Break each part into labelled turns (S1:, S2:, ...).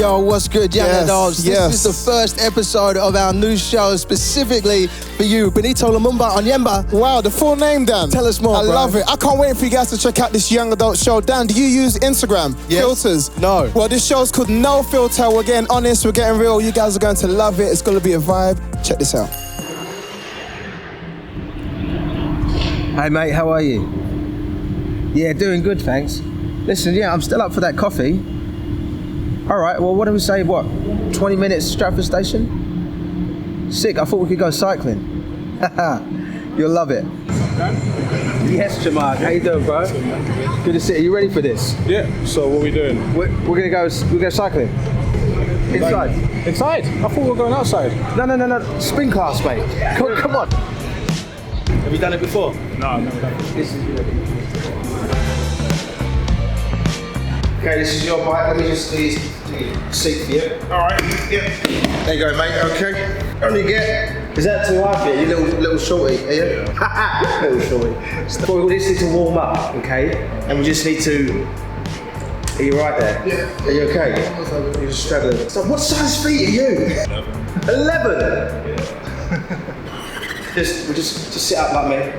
S1: Yo, what's good, young adults?
S2: Yes.
S1: This is the first episode of our new show specifically for you, Benito Lumumba Onyemba.
S2: Wow, the full name, Dan.
S1: Tell us more,
S2: I
S1: bro.
S2: love it. I can't wait for you guys to check out this young adult show. Dan, do you use Instagram filters?
S1: No.
S2: Well, this show's called No Filter. We're getting honest, we're getting real. You guys are going to love it. It's going to be a vibe. Check this out.
S1: Hey, mate, how are you? Yeah, doing good, thanks. Listen, I'm still up for that coffee. All right, well, what do we say, 20 minutes Stratford Station? Sick, I thought we could go cycling. You'll love it. Yes, Jamal, how you doing, bro? Good to see you. You ready for this?
S3: Yeah, so what are we doing?
S1: We're gonna go cycling. Inside.
S3: Inside? I thought we were going outside.
S1: No. Spin class, mate. Come on. Have you done it before?
S3: No, no.
S1: This is Okay, this is your bike. Let me just do your seat for you.
S3: Alright, yeah.
S1: There you go, mate. Okay. Only get. Is that too high for you? You little shorty, are you? Little shorty. So we just need to warm up, okay? And we just need to. Are you right there?
S3: Yeah.
S1: Are you okay? You're just struggling. So what size feet are you? 11. Just sit up like me.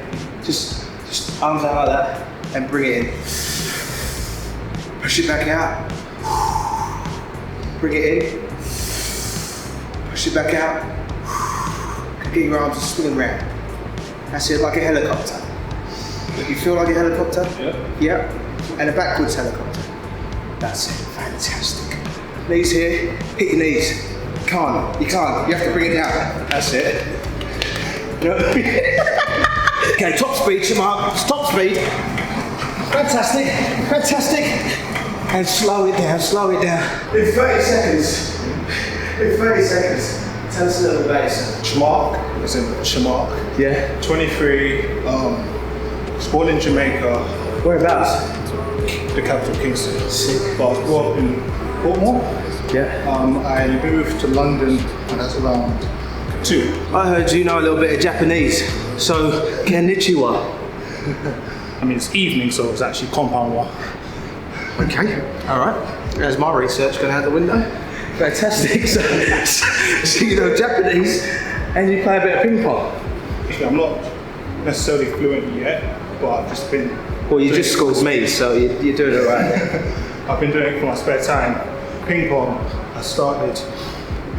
S1: Just arms out like that and bring it in. Push it back out. Bring it in. Push it back out. Get your arms spinning round. That's it, like a helicopter. You feel like a helicopter?
S3: Yeah.
S1: Yeah. And a backwards helicopter. That's it. Fantastic. Knees here. Hit your knees. You can't. You have to bring it down. That's it. Okay, top speed, Mark. Top speed. Fantastic. And slow it down. In 30 seconds. Tell us a little bit about yourself.
S3: Shamark, as in Shamark.
S1: Yeah.
S3: 23, was born in Jamaica,
S1: Whereabouts?
S3: the capital Kingston.
S1: Sick.
S3: But I grew up in Portmore.
S1: Yeah.
S3: I moved to London when I was around 2.
S1: I heard you know a little bit of Japanese. So, konnichiwa.
S3: I mean, it's evening, so it's actually konbanwa.
S1: Okay, all right. There's my research going out the window. Fantastic. So you know Japanese and you play a bit of ping pong.
S3: Actually, I'm not necessarily fluent yet, but I've just been...
S1: Well, you just schooled me, so you're doing it right.
S3: I've been doing it for my spare time. Ping pong, I started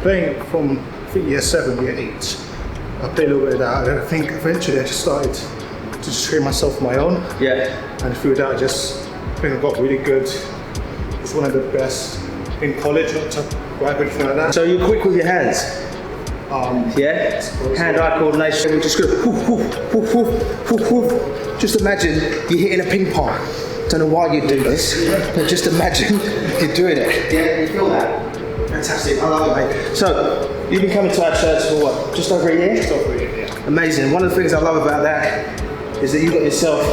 S3: playing it from, I think, year 7, year 8. I played a little bit of that, and I think eventually I just started to just train myself on my own.
S1: Yeah.
S3: And through that, I think I got really good. Was one of the best in college, not to brag or anything like that.
S1: So you're quick with your hands? Yeah? Hand-eye coordination. We're just go woof. Just imagine you're hitting a ping pong. Don't know why you do this, but just imagine you're doing it. Yeah, you feel that? Fantastic, I love it, mate. So, you've been coming to our church for what, just over a year?
S3: Just over a year, yeah.
S1: Amazing. One of the things I love about that is that you got yourself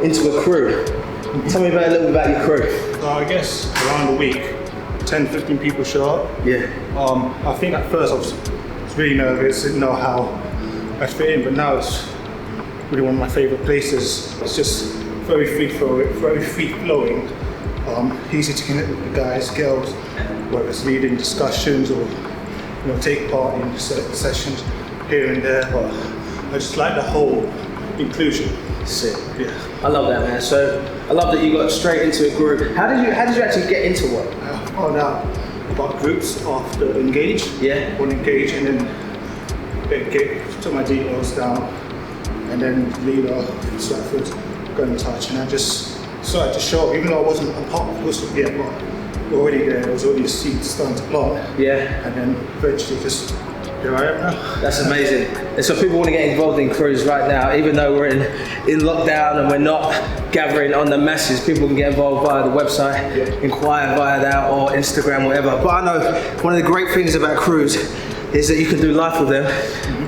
S1: into a crew. Tell me a little bit about your crew.
S3: I guess around a week, 10, 15 people show up.
S1: Yeah.
S3: I think at first I was really nervous, didn't know how I fit in, but now it's really one of my favorite places. It's just very free flowing, easy to connect with the guys, girls, whether it's leading discussions or take part in sessions here and there. But I just like the whole inclusion.
S1: Sick.
S3: Yeah.
S1: I love that, man. So I love that you got straight into a group. How did you actually get into one?
S3: I found out about groups after Engage.
S1: Yeah.
S3: On Engage, and then took my details down, and then leader Stratford got in touch, and I just started to show up, even though I wasn't a part of this yet, but already there was already a seed starting to plant.
S1: Yeah.
S3: And then eventually just here I am now.
S1: That's amazing. And so people want to get involved in crews right now, even though we're in lockdown and we're not gathering on the masses, people can get involved via the website, inquire via that or Instagram, whatever. But I know one of the great things about crews is that you can do life with them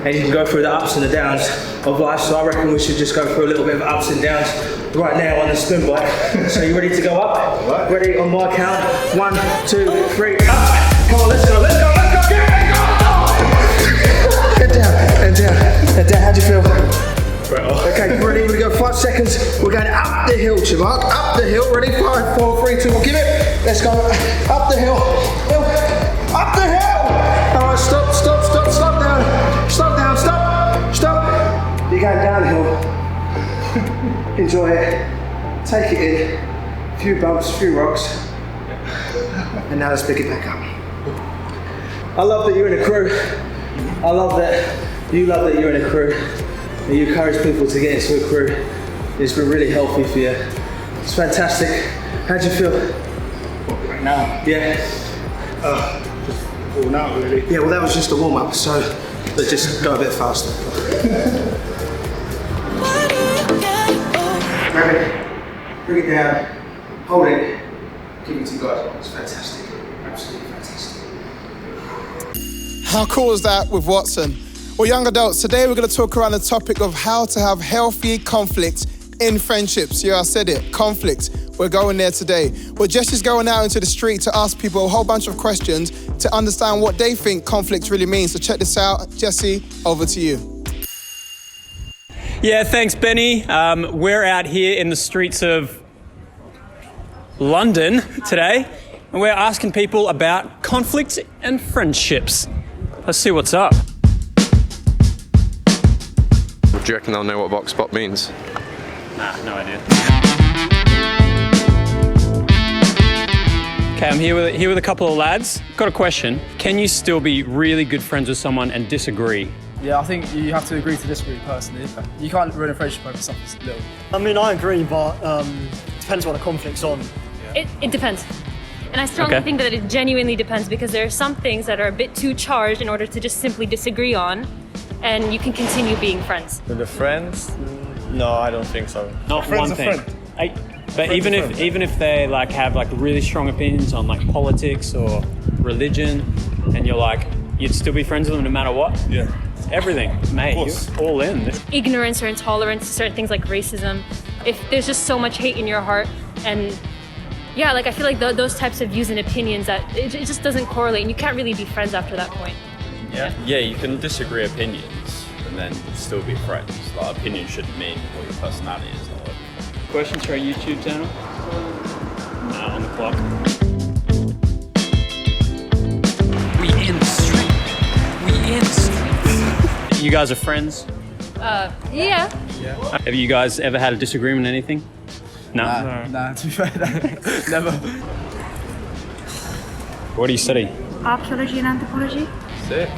S1: and you can go through the ups and the downs of life. So I reckon we should just go through a little bit of ups and downs right now on the spin bike. So you ready to go up?
S3: Right.
S1: Ready on my count? 1, 2, 3, up! Come on, let's go, get ready, go! Head down. How'd you feel?
S3: Better.
S1: Okay, ready? we go, 5 seconds. We're going up the hill, Chimark. Up the hill. Ready? 5, 4, 3, 2, 1. Give it. Let's go. Up the hill. Up the hill. All right, stop down. Stop. You're going downhill. Enjoy it. Take it in. A few bumps, a few rocks. And now let's pick it back up. I love that you're in a crew. I love that you love that you're in a crew. And you encourage people to get into a crew. It's been really healthy for you. It's fantastic. How'd you feel?
S3: Right now?
S1: Yeah.
S3: Just worn out, really.
S1: Yeah, well, that was just a warm up, so let's just go a bit faster. Grab it, bring it down, hold it, give it to God. It's fantastic. Absolutely fantastic.
S2: How cool is that with Watson? Well, young adults, today we're going to talk around the topic of how to have healthy conflict in friendships. Yeah, I said it, conflict. We're going there today. Well, Jesse's going out into the street to ask people a whole bunch of questions to understand what they think conflict really means. So check this out. Jesse, over to you.
S4: Yeah, thanks, Benny. We're out here in the streets of London today, and we're asking people about conflict and friendships. Let's see what's up.
S5: Do you reckon they'll know what Vox Pop means?
S4: Nah, no idea. Okay, I'm here with a couple of lads. Got a question. Can you still be really good friends with someone and disagree?
S6: Yeah, I think you have to agree to disagree personally. You can't ruin a friendship over something little.
S7: I mean, I agree, but depends what the conflict's on.
S8: It depends. And I strongly think that it genuinely depends, because there are some things that are a bit too charged in order to just simply disagree on, and you can continue being friends.
S9: With the friends? No, I don't think so.
S4: Not one thing. But even if they like have like really strong opinions on like politics or religion, and you'd still be friends with them no matter what?
S9: Yeah.
S4: Everything, mate, you're all in.
S8: Ignorance or intolerance to certain things like racism, if there's just so much hate in your heart, and yeah, like I feel like those types of views and opinions, that it just doesn't correlate, and you can't really be friends after that point.
S9: Yeah, you can disagree opinions and then still be friends. Like, opinion shouldn't mean what your personality is. Like.
S4: Questions for our YouTube channel? On the clock. We in the street. You guys are friends?
S8: Yeah.
S4: Have you guys ever had a disagreement on anything? No?
S6: Nah, to be fair, never.
S4: What do you study?
S10: Archaeology and anthropology.
S9: Sick.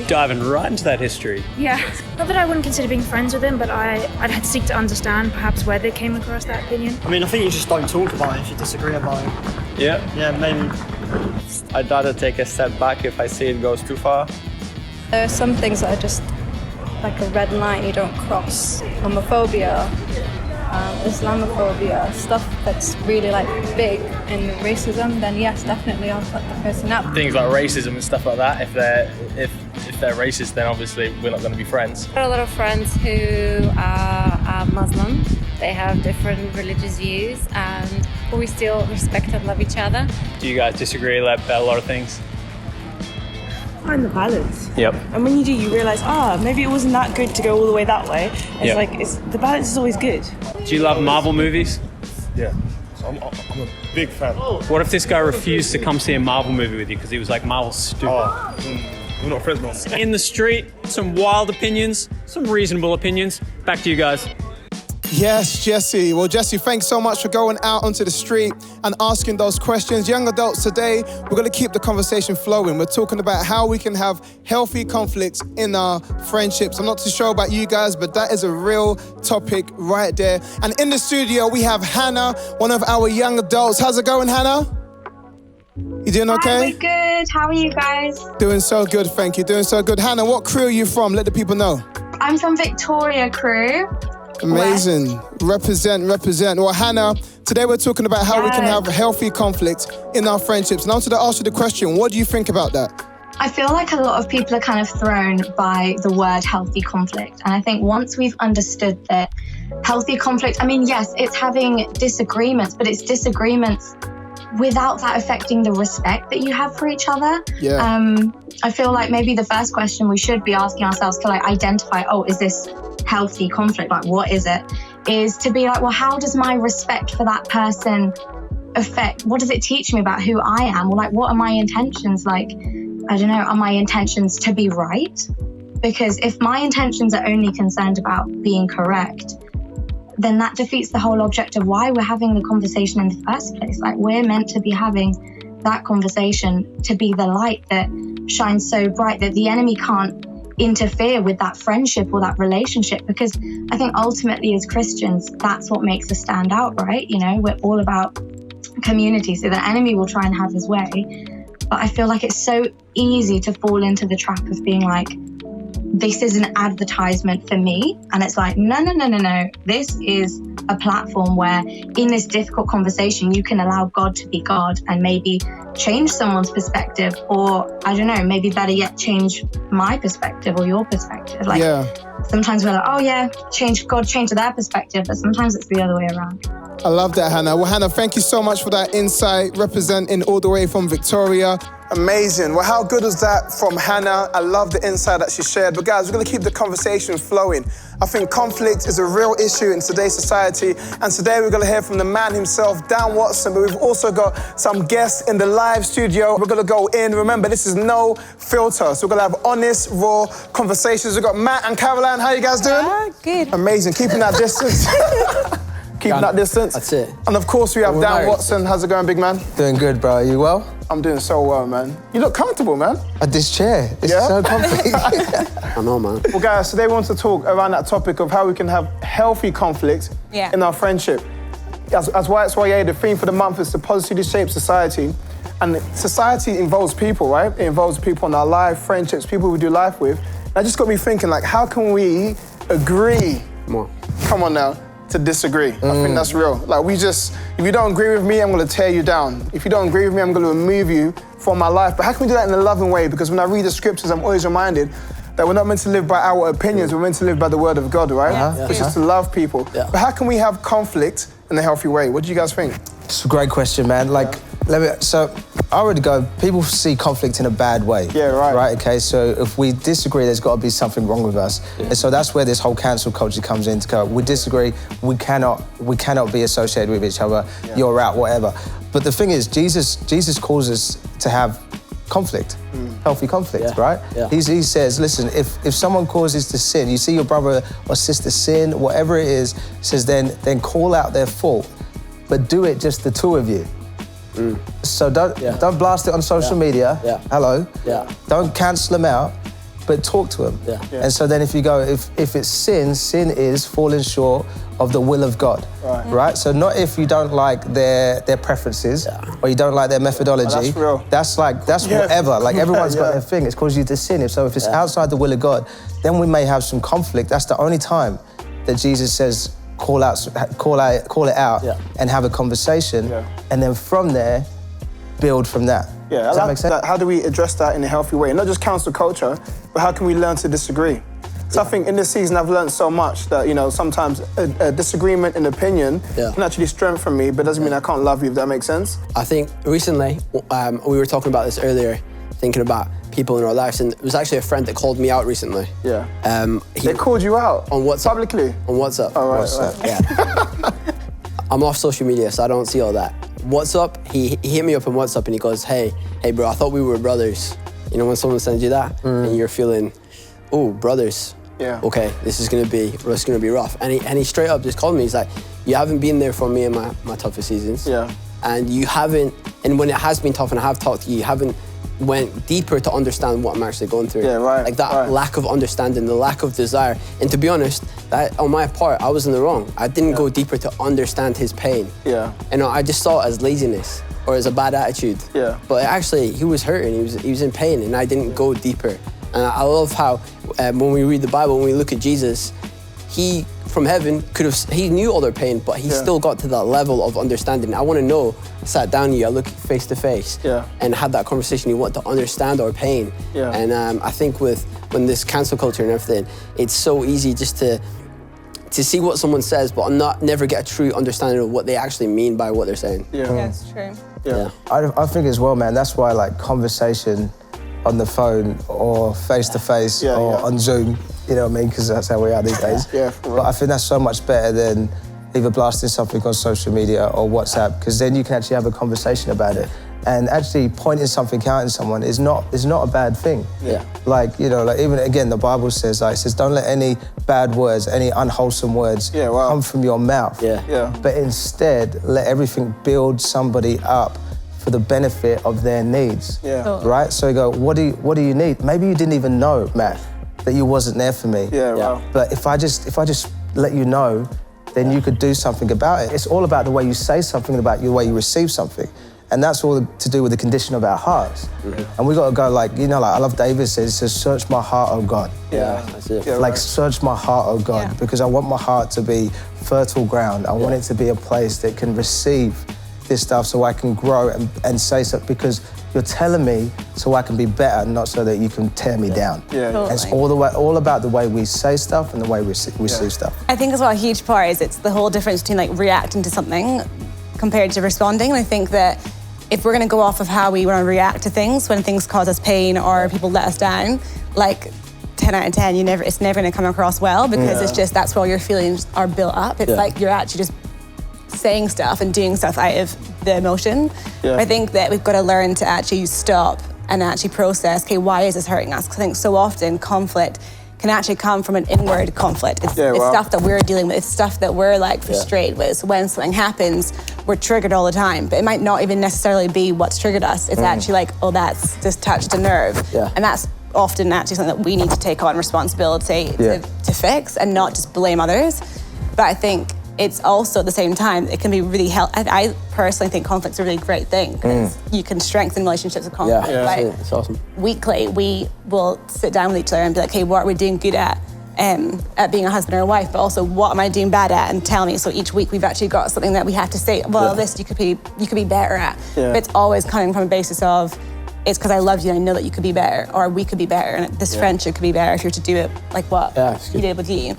S4: Diving right into that history.
S10: Yeah. Not that I wouldn't consider being friends with him, but I'd have to seek to understand perhaps where they came across that opinion.
S7: I mean, I think you just don't talk about it if you disagree about it.
S9: Yeah.
S7: Yeah, maybe.
S9: I'd rather take a step back if I see it goes too far.
S11: There are some things that are just like a red line you don't cross. Homophobia, Islamophobia, stuff that's really like big in racism, then yes, definitely I'll cut the person out.
S6: Things like racism and stuff like that, if they're racist, then obviously we're not going to be friends.
S12: I've got a lot of friends who are Muslim. They have different religious views, and we still respect and love each other.
S4: Do you guys disagree about a lot of things?
S13: Find the balance.
S4: Yep.
S13: And when you do, you realise, maybe it wasn't that good to go all the way that way. The balance is always good.
S4: Do you love Marvel movies?
S9: Yeah. So I'm a big fan.
S4: What if this guy refused to come see a Marvel movie with you because he was like, Marvel's stupid?
S9: We're not friends no more.
S4: In the street, some wild opinions, some reasonable opinions. Back to you guys.
S2: Yes, Jesse. Well, Jesse, thanks so much for going out onto the street and asking those questions. Young adults, today, we're going to keep the conversation flowing. We're talking about how we can have healthy conflicts in our friendships. I'm not too sure about you guys, but that is a real topic right there. And in the studio, we have Hannah, one of our young adults. How's it going, Hannah? You doing okay?
S14: Hi, we're good. How are you guys?
S2: Doing so good, thank you. Doing so good. Hannah, what crew are you from? Let the people know.
S14: I'm from Victoria crew.
S2: Amazing. Represent. Well, Hannah, today we're talking about how we can have healthy conflict in our friendships. And I wanted to ask you the question, what do you think about that?
S14: I feel like a lot of people are kind of thrown by the word healthy conflict. And I think once we've understood that healthy conflict, I mean, yes, it's having disagreements, but it's disagreements without that affecting the respect that you have for each other.
S2: Yeah.
S14: I feel like maybe the first question we should be asking ourselves to like identify, is this healthy conflict, like what is it, is to be like, well, how does my respect for that person affect, what does it teach me about who I am? Or like, what are my intentions? Like, I don't know, are my intentions to be right? Because if my intentions are only concerned about being correct, then that defeats the whole object of why we're having the conversation in the first place. Like, we're meant to be having that conversation to be the light that shines so bright that the enemy can't interfere with that friendship or that relationship. Because I think ultimately as Christians, that's what makes us stand out, right? You know, we're all about community, so the enemy will try and have his way. But I feel like it's so easy to fall into the trap of being like, this is an advertisement for me. And it's like, no. This is a platform where in this difficult conversation, you can allow God to be God and maybe change someone's perspective, or I don't know, maybe better yet, change my perspective or your perspective. Like, sometimes we're like, oh yeah, God change their perspective, but sometimes it's the other way around.
S2: I love that, Hannah. Well, Hannah, thank you so much for that insight, representing all the way from Victoria. Amazing. Well, how good was that from Hannah? I love the insight that she shared. But guys, we're going to keep the conversation flowing. I think conflict is a real issue in today's society. And today we're going to hear from the man himself, Dan Watson. But we've also got some guests in the live studio. We're going to go in. Remember, this is no filter. So we're going to have honest, raw conversations. We've got Matt and Caroline. How you guys doing?
S15: Good.
S2: Amazing. Keeping that distance. Keeping that distance.
S15: That's it.
S2: And of course, we have Dan Watson. How's it going, big man?
S15: Doing good, bro. Are you well?
S2: I'm doing so well, man. You look comfortable, man.
S15: At this chair. It's so comfy. I know, man.
S2: Well, guys, today we want to talk around that topic of how we can have healthy conflict in our friendship. As YXYA, the theme for the month is to positively shape society. And society involves people, right? It involves people in our life, friendships, people we do life with. And I just got me thinking, like, how can we agree? Come on now. To disagree. I think that's real. Like, if you don't agree with me, I'm gonna tear you down. If you don't agree with me, I'm gonna remove you from my life. But how can we do that in a loving way? Because when I read the scriptures, I'm always reminded that we're not meant to live by our opinions, we're meant to live by the word of God, right? Which is to love people. But how can we have conflict in a healthy way? What do you guys think?
S15: It's a great question, man. Like, so I already go, people see conflict in a bad way.
S2: Yeah, right.
S15: Right, okay, so if we disagree, there's got to be something wrong with us. And so that's where this whole cancel culture comes in to go, we disagree, we cannot be associated with each other, you're out, whatever. But the thing is, Jesus calls us to have conflict, healthy conflict, right? He says, listen, if someone causes to sin, you see your brother or sister sin, whatever it is, says then call out their fault, but do it just the two of you. So don't blast it on social media. Hello. Don't cancel them out, but talk to them. And so then if you go, if it's sin is falling short of the will of God. Right? So not if you don't like their preferences or you don't like their methodology.
S2: That's real.
S15: That's whatever. Like everyone's got their thing. It's caused you to sin. So if it's outside the will of God, then we may have some conflict. That's the only time that Jesus says, call it out and have a conversation, and then from there, build from that. Does that make sense?
S2: How do we address that in a healthy way? Not just cancel culture, but how can we learn to disagree? So I think in this season I've learned so much that, you know, sometimes a disagreement in opinion can actually strengthen me, but doesn't mean I can't love you, if that makes sense.
S16: I think recently, we were talking about this earlier, thinking about people in our lives, and it was actually a friend that called me out recently.
S2: They called you out?
S16: On WhatsApp.
S2: Publicly?
S16: On WhatsApp.
S2: Oh, right.
S16: Yeah. I'm off social media, so I don't see all that. WhatsApp, he hit me up on WhatsApp and he goes, hey bro, I thought we were brothers. You know when someone sends you that and you're feeling, oh, brothers. Okay, this is gonna be rough. And he straight up just called me. He's like, you haven't been there for me in my toughest seasons. And you haven't, and when it has been tough and I have talked to you, you haven't went deeper to understand what I'm actually going through. Like that lack of understanding, the lack of desire. And to be honest, that on my part, I was in the wrong. I didn't go deeper to understand his pain. And I just saw it as laziness or as a bad attitude. But actually, he was hurting, he was in pain, and I didn't go deeper. And I love how when we read the Bible, when we look at Jesus, he from heaven he knew all their pain, but he still got to that level of understanding. I want to know, I sat down with you, I looked face to face and had that conversation. You want to understand our pain. And I think when this cancel culture and everything, it's so easy just to see what someone says, but never get a true understanding of what they actually mean by what they're saying.
S13: That's true.
S15: I think as well, man, that's why like conversation on the phone or face to face or on Zoom You know what I mean? Because that's how we are these days. But I think that's so much better than either blasting something on social media or WhatsApp, because then you can actually have a conversation about it. And actually pointing something out in someone is not a bad thing.
S16: Yeah.
S15: Like, you know, like even again, the Bible says, like, it says, don't let any bad words, any unwholesome words come from your mouth. But instead, let everything build somebody up for the benefit of their needs. Right? So you go, what do you need? Maybe you didn't even know, Matt, that you wasn't there for me. But if I just let you know, then you could do something about it. It's all about the way you say something, about the way you receive something. And that's all to do with the condition of our hearts. And we got to go, like, you know, like I love David says, search my heart, oh God.
S16: That's it.
S15: Like, search my heart, oh God, because I want my heart to be fertile ground. I want it to be a place that can receive this stuff so I can grow and say something, because you're telling me so I can be better, not so that you can tear me down. It's all about the way we say stuff and the way we receive stuff.
S13: I think as well, a huge part is it's the whole difference between like reacting to something compared to responding. And I think that if we're going to go off of how we want to react to things when things cause us pain or people let us down, like 10 out of 10, it's never going to come across well, because it's just, that's where all your feelings are built up. It's like you're actually just saying stuff and doing stuff out of the emotion. I think that we've got to learn to actually stop and actually process, okay, why is this hurting us? Because I think so often conflict can actually come from an inward conflict. It's stuff that we're dealing with. It's stuff that we're like frustrated with. So when something happens, we're triggered all the time. But it might not even necessarily be what's triggered us. It's actually like, oh, that's just touched a nerve. And that's often actually something that we need to take on responsibility to fix and not just blame others. But I think it's also at the same time, it can be really helpful. I personally think conflict's a really great thing, because you can strengthen relationships with conflict.
S16: It's awesome.
S13: Weekly, we will sit down with each other and be like, hey, what are we doing good at being a husband or a wife, but also what am I doing bad at, and tell me. So each week we've actually got something that we have to say, well, this you could be better at. But it's always coming from a basis of, it's because I love you and I know that you could be better, or we could be better, and this friendship could be better if you were to do it like what you did with you.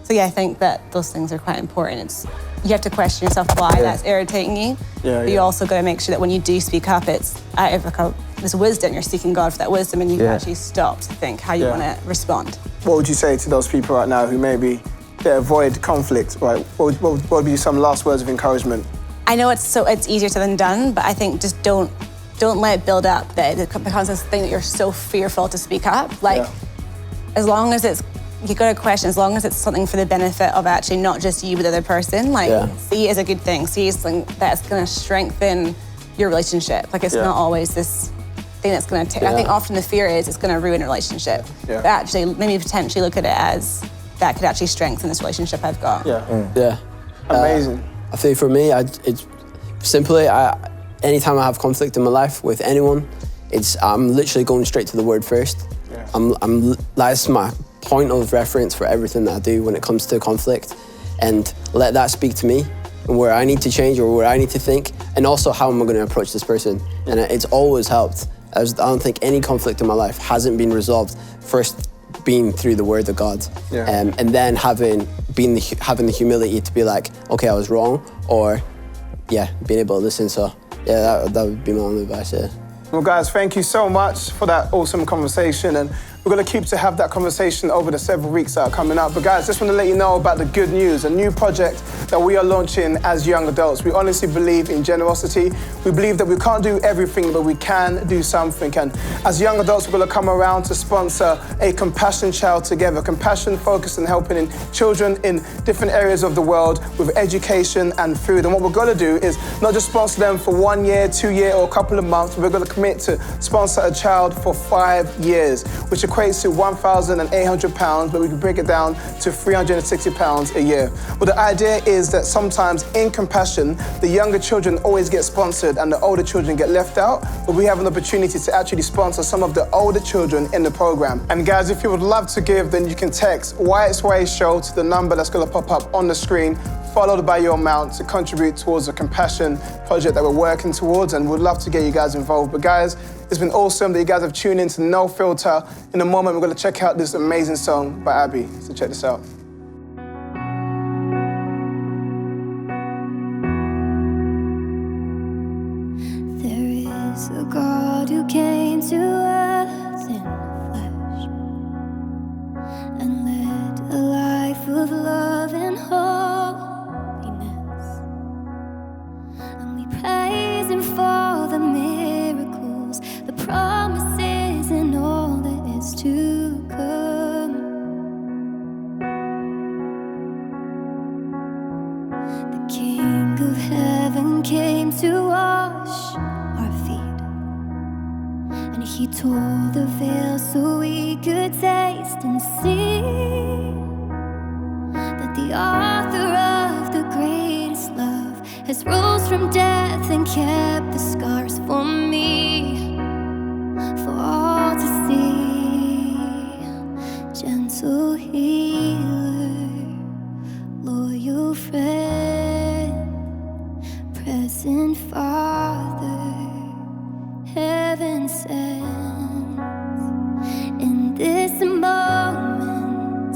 S13: So I think that those things are quite important. You have to question yourself why that's irritating you. But you also got to make sure that when you do speak up, it's out of like this wisdom. You're seeking God for that wisdom, and you can actually stop to think how you want to respond.
S2: What would you say to those people right now who maybe they avoid conflict? Right? What would be some last words of encouragement?
S13: I know it's easier said than done, but I think just don't let it build up that it becomes this thing that you're so fearful to speak up. Like, as long as it's, you got to question, as long as it's something for the benefit of actually not just you but the other person, like see it as a good thing, see it as something that's going to strengthen your relationship. Like, it's not always this thing that's going to take, I think often the fear is it's going to ruin a relationship. But actually, maybe potentially look at it as that could actually strengthen this relationship I've got.
S2: Amazing.
S16: I think for me, it's simply, anytime I have conflict in my life with anyone, I'm literally going straight to the word first. That's my point of reference for everything that I do when it comes to conflict, and let that speak to me and where I need to change or where I need to think, and also how am I going to approach this person. And it's always helped. I don't think any conflict in my life hasn't been resolved first being through the word of God, and then having the humility to be like, okay, I was wrong, or being able to listen. So that would be my only advice.
S2: Well, guys, thank you so much for that awesome conversation, and we're going to keep to have that conversation over the several weeks that are coming up. But guys, just want to let you know about the good news, a new project that we are launching as young adults. We honestly believe in generosity. We believe that we can't do everything, but we can do something. And as young adults, we're going to come around to sponsor a Compassion Child together. Compassion focused on helping children in different areas of the world with education and food. And what we're going to do is not just sponsor them for 1 year, 2 years, or a couple of months. We're going to commit to sponsor a child for 5 years, which equates to £1,800, but we can break it down to £360 a year. But the idea is that sometimes in Compassion, the younger children always get sponsored and the older children get left out, but we have an opportunity to actually sponsor some of the older children in the program. And guys, if you would love to give, then you can text YXY Show to the number that's going to pop up on the screen, followed by your amount to contribute towards a Compassion project that we're working towards, and we'd love to get you guys involved. But guys, it's been awesome that you guys have tuned in to No Filter. In a moment, we're going to check out this amazing song by Abby. So check this out.
S17: There is a God who came to earth in the flesh and The King of Heaven came to wash our feet, and he tore the veil so we could taste and see that the author of the greatest love has rose from death and kept the scars for me, for all to see. Gentle healer, loyal friend, present Father, heaven sent. In this moment,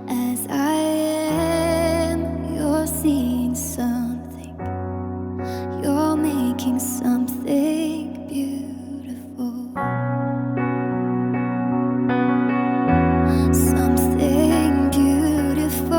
S17: as I am, you're seeing something, you're making something beautiful. Something beautiful.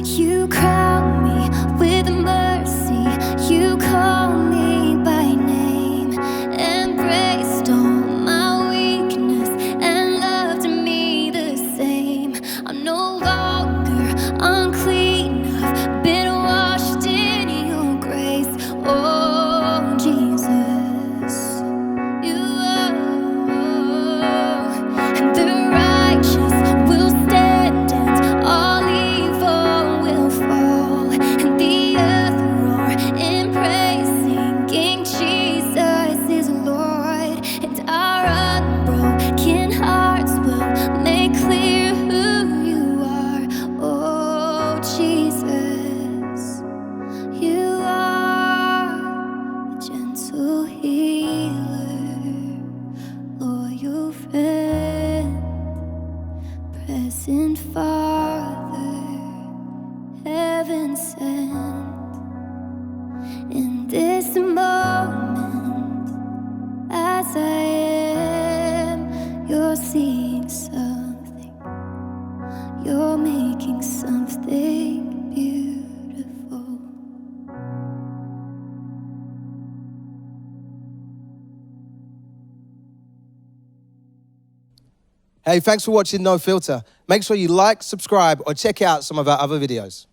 S17: You crown me with mercy, you call me by name, embraced all my weakness and loved me the same. I'm no longer unclean, I've been washed in your grace. Oh Jesus, you are, and the righteous will stand and all evil will fall, and the earth roar in praise, singing Jesus is Lord, and our unbroken hearts will make clear who you are. Oh Jesus, you are a gentle healer, loyal friend, present Father, heaven sent. In this moment, as I am, you're seeing something, you're making something beautiful.
S15: Hey, thanks for watching No Filter. Make sure you like, subscribe, or check out some of our other videos.